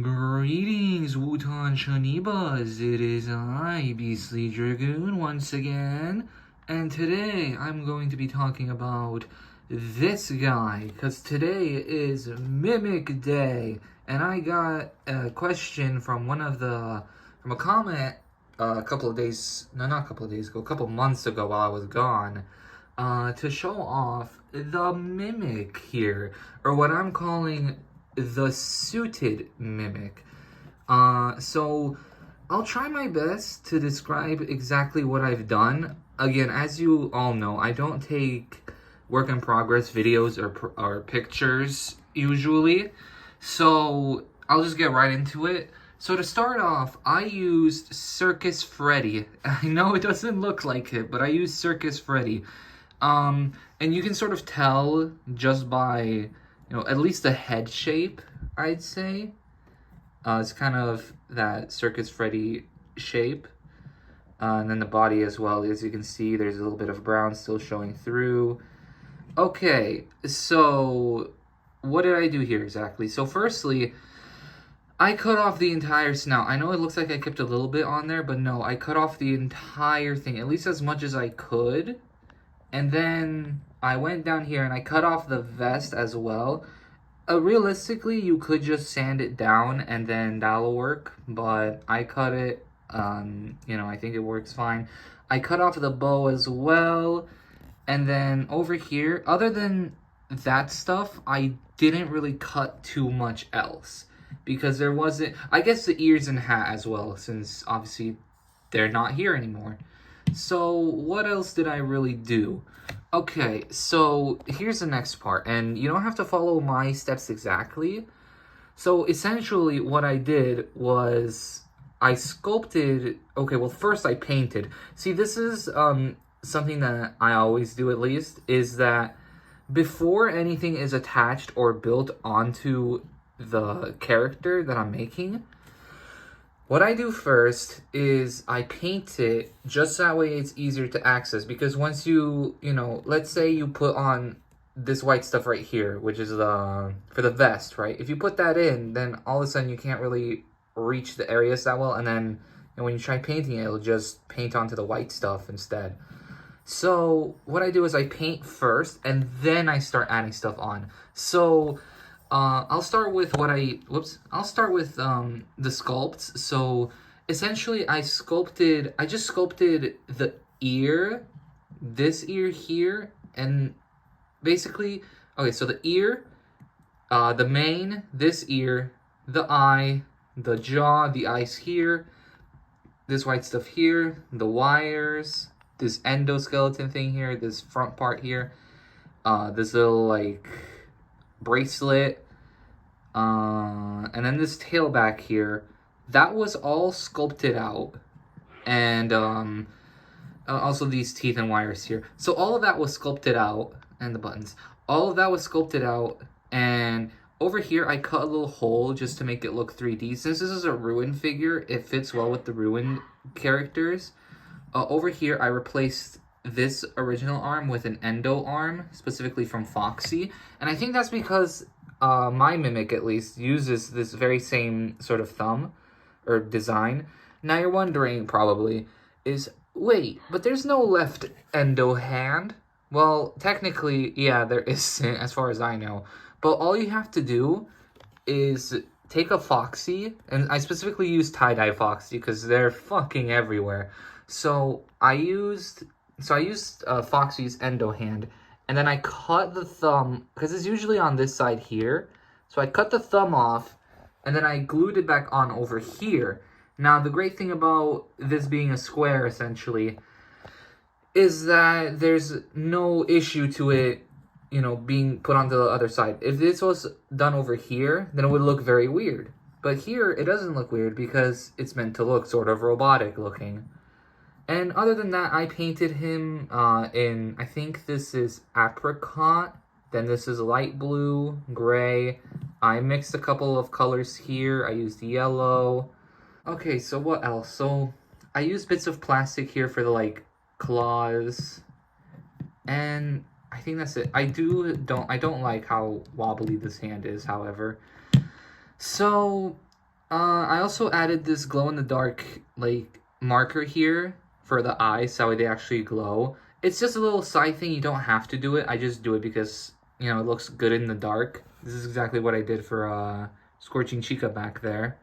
Greetings, Wutan Shonibas. It is I, Beastly Dragoon, once again. And today I'm going to be talking about this guy, because today is Mimic Day. And I got a question from from a comment a couple of days, no, not a couple of days ago, a couple months ago while I was gone, to show off the Mimic here, or what I'm calling the suited Mimic. So I'll try my best to describe exactly what I've done. Again, as you all know, I don't take work in progress videos or pictures usually. So I'll just get right into it. So to start off, I used Circus Freddy. I know it doesn't look like it, but I used Circus Freddy. And you can sort of tell just by, at least the head shape, I'd say. It's kind of that Circus Freddy shape. And then the body as well. As you can see, there's a little bit of brown still showing through. Okay, so what did I do here exactly? So firstly, I cut off the entire snout. I know it looks like I kept a little bit on there, but no, I cut off the entire thing, at least as much as I could. And then I went down here and I cut off the vest as well. Realistically, you could just sand it down and then that'll work, but I cut it, I think it works fine. I cut off the bow as well, and then over here, other than that stuff, I didn't really cut too much else, because there wasn't, I guess the ears and hat as well, since obviously they're not here anymore. So what else did I really do? Okay, so here's the next part, and you don't have to follow my steps exactly. So essentially what I did was I sculpted, okay, well first I painted. See, this is something that I always do at least, is that before anything is attached or built onto the character that I'm making, what I do first is I paint it just that way it's easier to access, because once you, let's say you put on this white stuff right here, which is for the vest, right? If you put that in, then all of a sudden you can't really reach the areas that well, and then when you try painting it, it'll just paint onto the white stuff instead. So what I do is I paint first, and then I start adding stuff on. So I'll start with the sculpts. So essentially I just sculpted the ear, this ear here, and basically, okay, so the ear, the mane, this ear, the eye, the jaw, the eyes here, this white stuff here, the wires, this endoskeleton thing here, this front part here, this little bracelet, and then this tail back here, that was all sculpted out, and also these teeth and wires here. So all of that was sculpted out, and the buttons, all of that was sculpted out. And over here I cut a little hole just to make it look 3D. Since this is a Ruin figure, it fits well with the Ruin characters. Over here I replaced this original arm with an endo arm, specifically from Foxy, and I think that's because my Mimic at least uses this very same sort of thumb or design. Now you're wondering probably, wait, but there's no left endo hand. Well, technically, yeah, there isn't as far as I know, but all you have to do is take a Foxy, and I specifically use tie-dye Foxy because they're fucking everywhere. So I used Foxy's endo hand, and then I cut the thumb, because it's usually on this side here. So I cut the thumb off, and then I glued it back on over here. Now, the great thing about this being a square, essentially, is that there's no issue to it, being put onto the other side. If this was done over here, then it would look very weird. But here, it doesn't look weird because it's meant to look sort of robotic looking. And other than that, I painted him in, I think this is apricot, then this is light blue, gray. I mixed a couple of colors here. I used yellow. Okay, so what else? So I used bits of plastic here for the claws. And I think that's it. I don't like how wobbly this hand is, however. So, I also added this glow-in-the-dark, like, marker here for the eyes, so they actually glow. It's just a little side thing. You don't have to do it. I just do it because, you know, it looks good in the dark. This is exactly what I did for, Scorching Chica back there.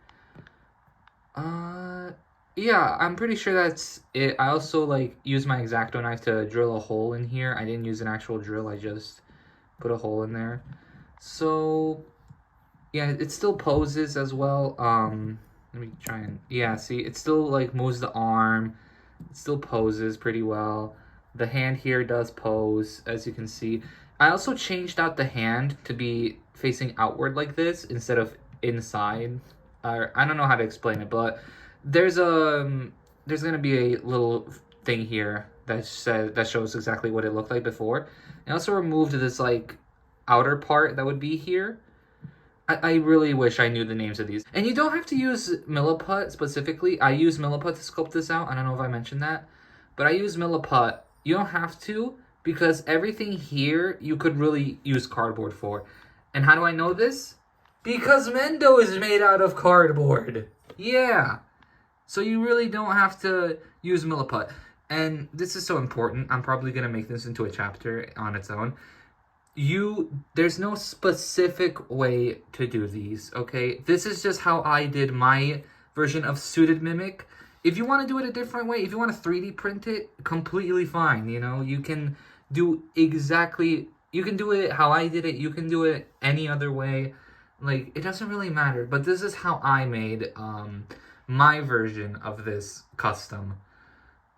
Yeah, I'm pretty sure that's it. I also, like, used my X-Acto knife to drill a hole in here. I didn't use an actual drill. I just put a hole in there. So, yeah, it still poses as well. Let me try and... Yeah, see, it still, like, moves the arm. It still poses pretty well. The hand here does pose, as you can see. I also changed out the hand to be facing outward like this instead of inside. I don't know how to explain it, but there's gonna be a little thing here that shows exactly what it looked like before. I also removed this like outer part that would be here. I really wish I knew the names of these. And you don't have to use Milliput specifically. I use Milliput to sculpt this out. I don't know if I mentioned that, but I use Milliput. You don't have to, because everything here you could really use cardboard for. And how do I know this? Because Mendo is made out of cardboard. Yeah. So you really don't have to use Milliput. And this is so important. I'm probably going to make this into a chapter on its own. There's no specific way to do these, okay? This is just how I did my version of Suited Mimic. If you want to do it a different way, if you want to 3D print it, completely fine, you know? You can do it how I did it. You can do it any other way. Like, it doesn't really matter. But this is how I made my version of this custom.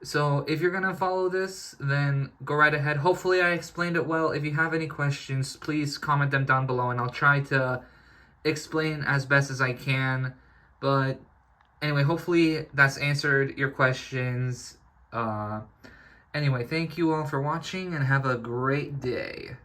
So if you're gonna follow this, then go right ahead. Hopefully I explained it well. If you have any questions, please comment them down below and I'll try to explain as best as I can. But anyway, hopefully that's answered your questions. Anyway, thank you all for watching and have a great day.